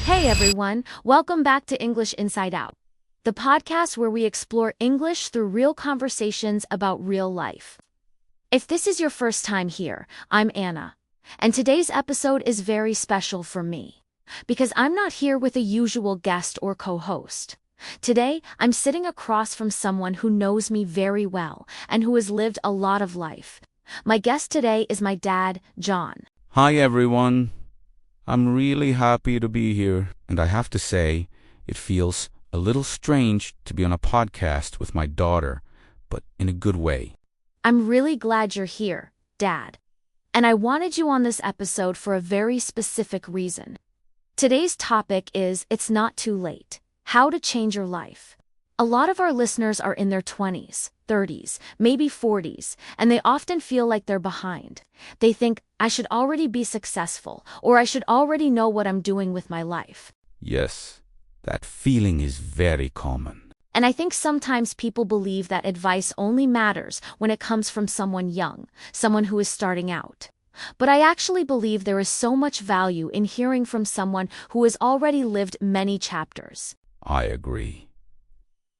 Hey everyone, welcome back to English Inside Out, the podcast where we explore English through real conversations about real life. If this is your first time here, I'm Anna, and today's episode is very special for me because I'm not here with a usual guest or co-host. Today, I'm sitting across from someone who knows me very well and who has lived a lot of life. My guest today is my dad, John. Hi everyone. I'm really happy to be here, and I have to say, it feels a little strange to be on a podcast with my daughter, but in a good way. I'm really glad you're here, Dad. And I wanted you on this episode for a very specific reason. Today's topic is It's Not Too Late: How to Change Your Life. A lot of our listeners are in their 20s, 30s, maybe 40s, and they often feel like they're behind. They think, I should already be successful, or I should already know what I'm doing with my life. Yes, that feeling is very common. And I think sometimes people believe that advice only matters when it comes from someone young, someone who is starting out. But I actually believe there is so much value in hearing from someone who has already lived many chapters. I agree.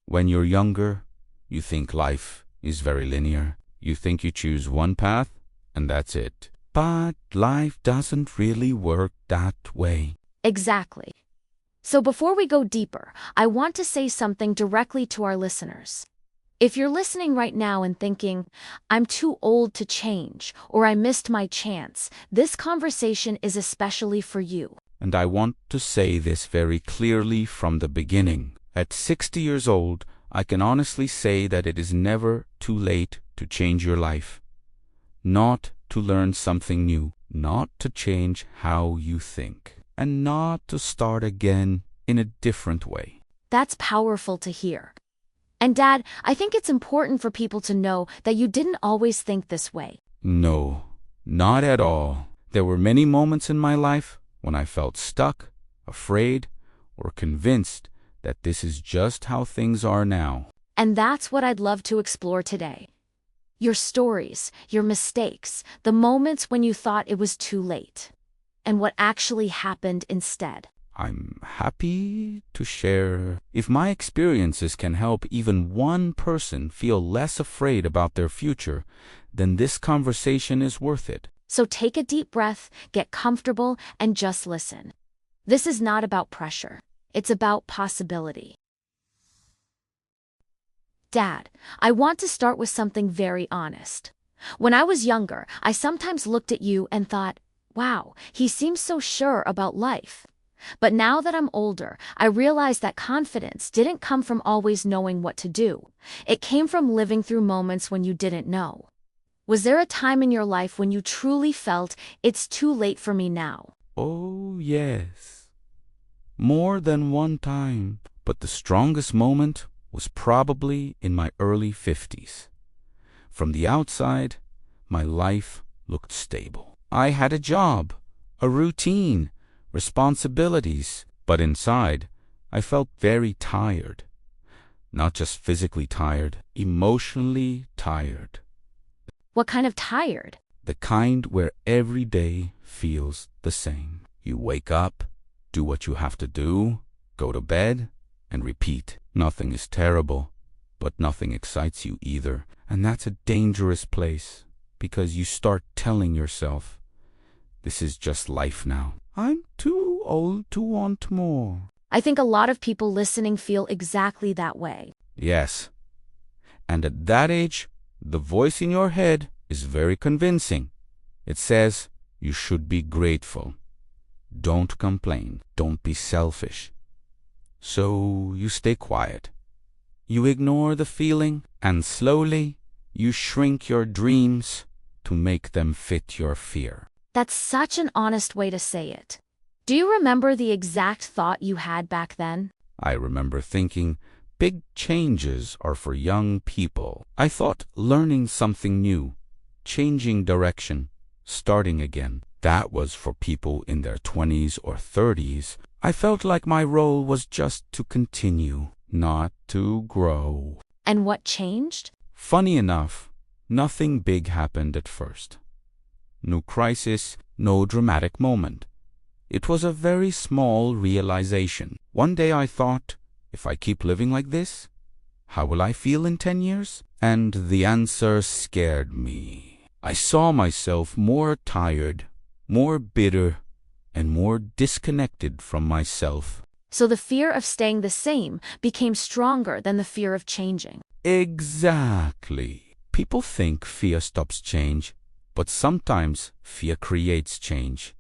When you're younger, you think life is very linear. You think you choose one path, and that's it. But life doesn't really work that way. Exactly. So before we go deeper, I want to say something directly to our listeners. If you're listening right now and thinking, I'm too old to change, or I missed my chance, this conversation is especially for you. And I want to say this very clearly from the beginning. At 60 years old, I can honestly say that it is never too late to change your life. Not to learn something new, not to change how you think, and not to start again in a different way. That's powerful to hear. And Dad, I think it's important for people to know that you didn't always think this way. No, not at all. There were many moments in my life when I felt stuck, afraid, or convinced that this is just how things are now. And that's what I'd love to explore today. Your stories, your mistakes, the moments when you thought it was too late, and what actually happened instead. I'm happy to share. If my experiences can help even one person feel less afraid about their future, then this conversation is worth it. So take a deep breath, get comfortable, and just listen. This is not about pressure. It's about possibility. Dad, I want to start with something very honest. When I was younger, I sometimes looked at you and thought, wow, he seems so sure about life. But now that I'm older, I realize that confidence didn't come from always knowing what to do. It came from living through moments when you didn't know. Was there a time in your life when you truly felt, it's too late for me now? Oh, yes. More than one time, but the strongest moment was probably in my early 50s. From the outside, my life looked stable. I had a job, a routine, responsibilities, but inside, I felt very tired. Not just physically tired, emotionally tired. What kind of tired? The kind where every day feels the same. You wake up, do what you have to do, go to bed, and repeat. Nothing is terrible, but nothing excites you either. And that's a dangerous place, because you start telling yourself, this is just life now. I'm too old to want more. I think a lot of people listening feel exactly that way. Yes. And at that age, the voice in your head is very convincing. It says, you should be grateful. Don't complain. Don't be selfish. So you stay quiet. You ignore the feeling, and slowly you shrink your dreams to make them fit your fear. That's such an honest way to say it. Do you remember the exact thought you had back then? I remember thinking, big changes are for young people. I thought learning something new, changing direction, starting again, that was for people in their 20s or 30s. I felt like my role was just to continue, not to grow. And what changed? Funny enough, nothing big happened at first. No crisis, no dramatic moment. It was a very small realization. One day I thought, if I keep living like this, how will I feel in 10 years? And the answer scared me. I saw myself more tired, more bitter, and more disconnected from myself. So the fear of staying the same became stronger than the fear of changing. Exactly. People think fear stops change, but sometimes fear creates change.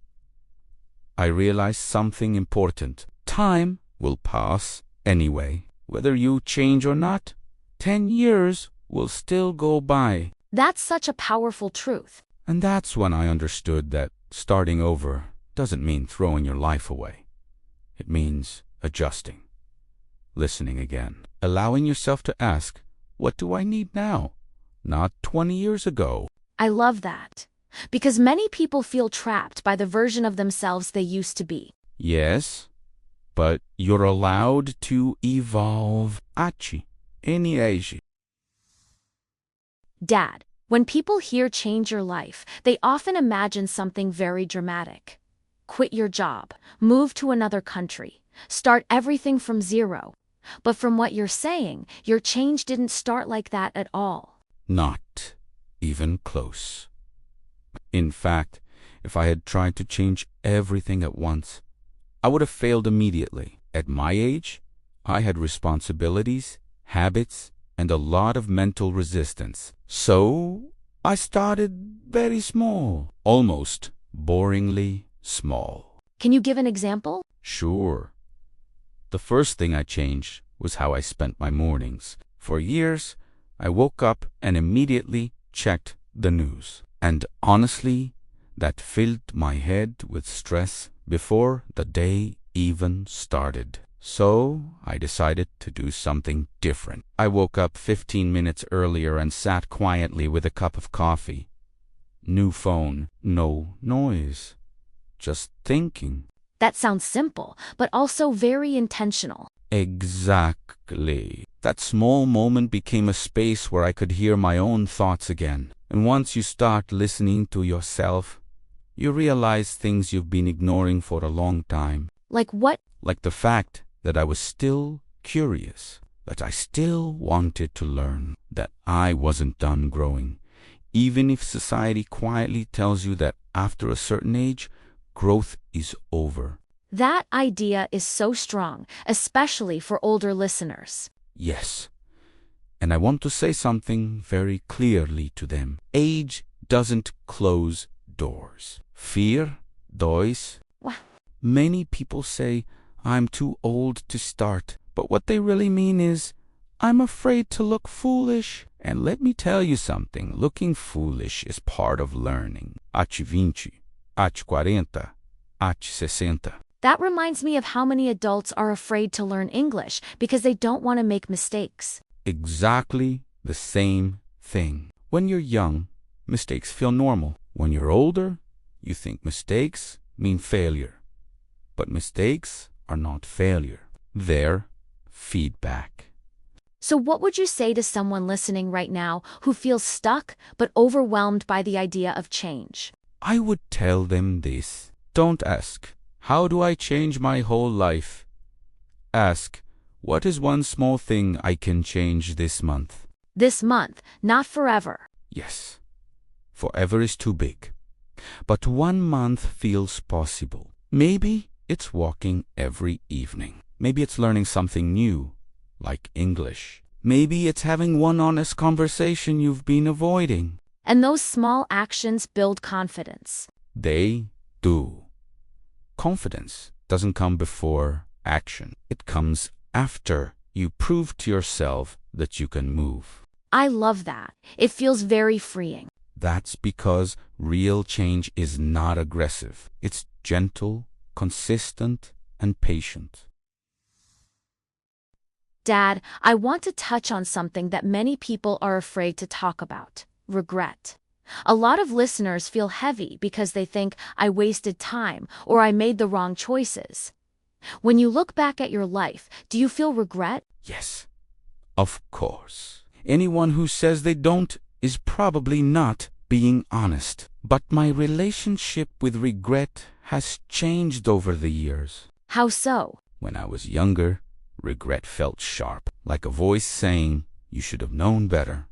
I realized something important. Time will pass anyway. Whether you change or not, 10 years will still go by. That's such a powerful truth. And that's when I understood that starting over doesn't mean throwing your life away. It means adjusting, listening again, allowing yourself to ask, what do I need now? Not 20 years ago. I love that. Because many people feel trapped by the version of themselves they used to be. Yes, but you're allowed to evolve. At any age. Dad, when people hear change your life, they often imagine something very dramatic. Quit your job, move to another country, start everything from zero. But from what you're saying, your change didn't start like that at all. Not even close. In fact, if I had tried to change everything at once, I would have failed immediately. At my age, I had responsibilities, habits, and a lot of mental resistance. So, I started very small, almost boringly small. Can you give an example? Sure. The first thing I changed was how I spent my mornings. For years, I woke up and immediately checked the news. And honestly, that filled my head with stress before the day even started. So I decided to do something different. I woke up 15 minutes earlier and sat quietly with a cup of coffee. New phone, no noise, just thinking. That sounds simple, but also very intentional. Exactly. That small moment became a space where I could hear my own thoughts again. And once you start listening to yourself, you realize things you've been ignoring for a long time. Like what? Like the fact that I was still curious, that I still wanted to learn, that I wasn't done growing. Even if society quietly tells you that after a certain age, growth is over. That idea is so strong, especially for older listeners. Yes. And I want to say something very clearly to them. Age doesn't close doors. Fear does. Wow. Many people say, I'm too old to start. But what they really mean is, I'm afraid to look foolish. And let me tell you something, looking foolish is part of learning. Ate 20, ate 40, ate 60. That reminds me of how many adults are afraid to learn English because they don't want to make mistakes. Exactly the same thing. When you're young, mistakes feel normal. When you're older, you think mistakes mean failure. But mistakes are not failure. They're feedback. So what would you say to someone listening right now who feels stuck but overwhelmed by the idea of change? I would tell them this. Don't ask, how do I change my whole life? Ask, what is one small thing I can change this month? This month, not forever. Yes, forever is too big. But 1 month feels possible. Maybe it's walking every evening. Maybe it's learning something new, like English. Maybe it's having one honest conversation you've been avoiding. And those small actions build confidence. They do. Confidence doesn't come before action. It comes after you prove to yourself that you can move. I love that. It feels very freeing. That's because real change is not aggressive. It's gentle, consistent, and patient. Dad, I want to touch on something that many people are afraid to talk about: regret. A lot of listeners feel heavy because they think I wasted time or I made the wrong choices. When you look back at your life, do you feel regret? Yes, of course. Anyone who says they don't is probably not being honest. But my relationship with regret has changed over the years. How so? When I was younger, regret felt sharp, like a voice saying, "You should have known better."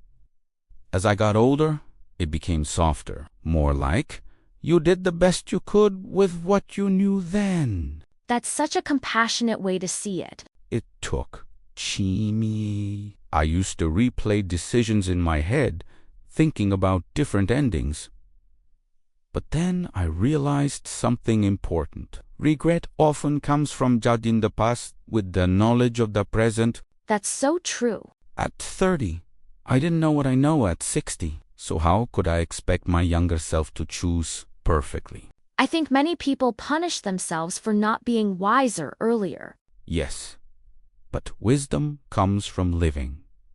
As I got older, it became softer, more like, "You did the best you could with what you knew then." That's such a compassionate way to see it. It took Chimmy. I used to replay decisions in my head, thinking about different endings. But then I realized something important. Regret often comes from judging the past with the knowledge of the present. That's so true. At 30, I didn't know what I know at 60. So how could I expect my younger self to choose perfectly? I think many people punish themselves for not being wiser earlier. Yes, but wisdom comes from living,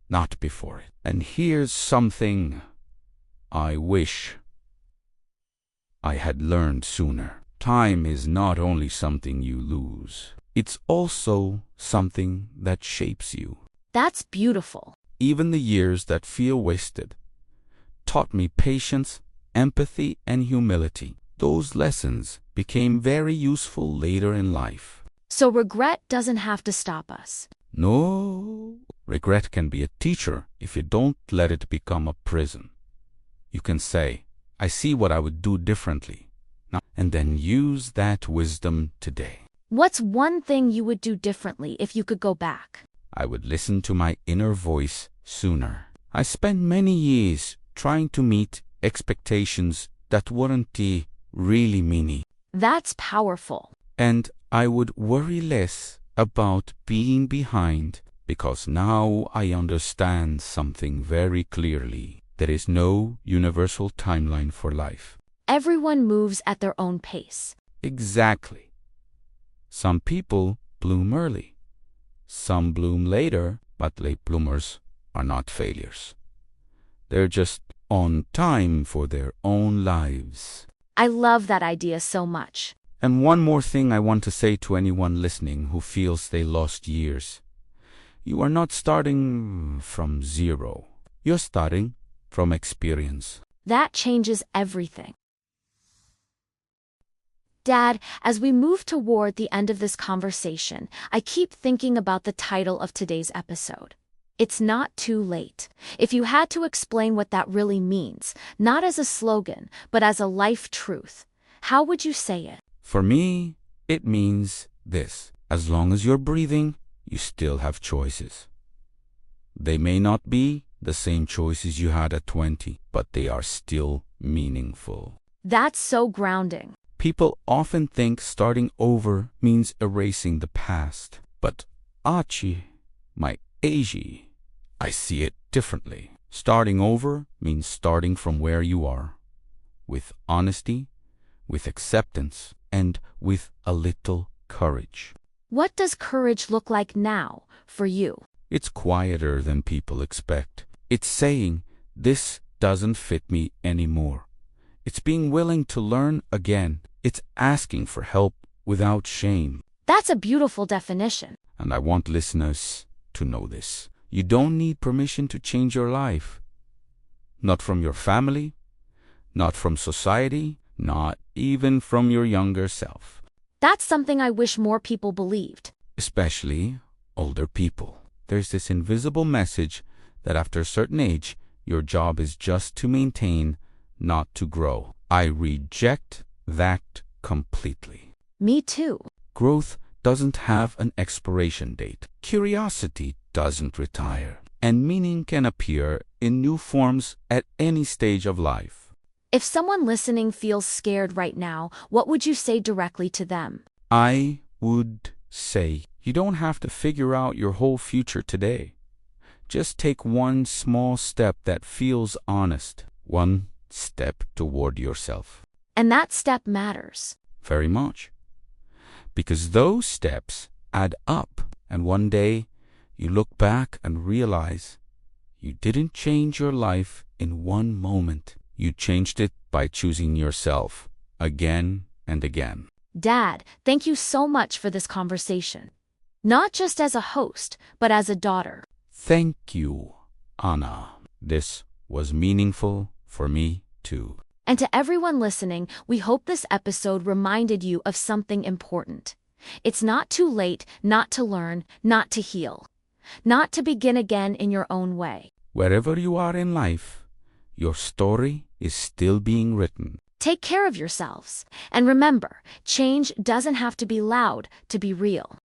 not before it. And here's something I wish I had learned sooner. Time is not only something you lose, it's also something that shapes you. That's beautiful. Even the years that feel wasted taught me patience, empathy, and humility. Those lessons became very useful later in life. So regret doesn't have to stop us. No, regret can be a teacher if you don't let it become a prison. You can say, "I see what I would do differently," and then use that wisdom today. What's one thing you would do differently if you could go back? I would listen to my inner voice sooner. I spent many years trying to meet expectations that weren't really me. That's powerful. And I would worry less about being behind, because now I understand something very clearly. There is no universal timeline for life. Everyone moves at their own pace. Exactly. Some people bloom early. Some bloom later, but late bloomers are not failures. They're just on time for their own lives. I love that idea so much. And one more thing I want to say to anyone listening who feels they lost years. You are not starting from zero. You're starting from experience. That changes everything. Dad, as we move toward the end of this conversation, I keep thinking about the title of today's episode. It's not too late. If you had to explain what that really means, not as a slogan, but as a life truth, how would you say it? For me, it means this. As long as you're breathing, you still have choices. They may not be the same choices you had at 20, but they are still meaningful. That's so grounding. People often think starting over means erasing the past. But my Aji, I see it differently. Starting over means starting from where you are, with honesty, with acceptance, and with a little courage. What does courage look like now for you? It's quieter than people expect. It's saying, "This doesn't fit me anymore." It's being willing to learn again. It's asking for help without shame. That's a beautiful definition. And I want listeners to know this. You don't need permission to change your life. Not from your family, not from society, not even from your younger self. That's something I wish more people believed. Especially older people. There's this invisible message that after a certain age, your job is just to maintain, not to grow. I reject that completely. Me too. Growth doesn't have an expiration date. Curiosity doesn't retire. And meaning can appear in new forms at any stage of life. If someone listening feels scared right now, what would you say directly to them? I would say, you don't have to figure out your whole future today. Just take one small step that feels honest. One step toward yourself. And that step matters. Very much. Because those steps add up, and one day you look back and realize you didn't change your life in one moment. You changed it by choosing yourself again and again. Dad, thank you so much for this conversation. Not just as a host, but as a daughter. Thank you, Anna. This was meaningful for me too. And to everyone listening, we hope this episode reminded you of something important. It's not too late not to learn, not to heal, not to begin again in your own way. Wherever you are in life, your story is still being written. Take care of yourselves. And remember, change doesn't have to be loud to be real.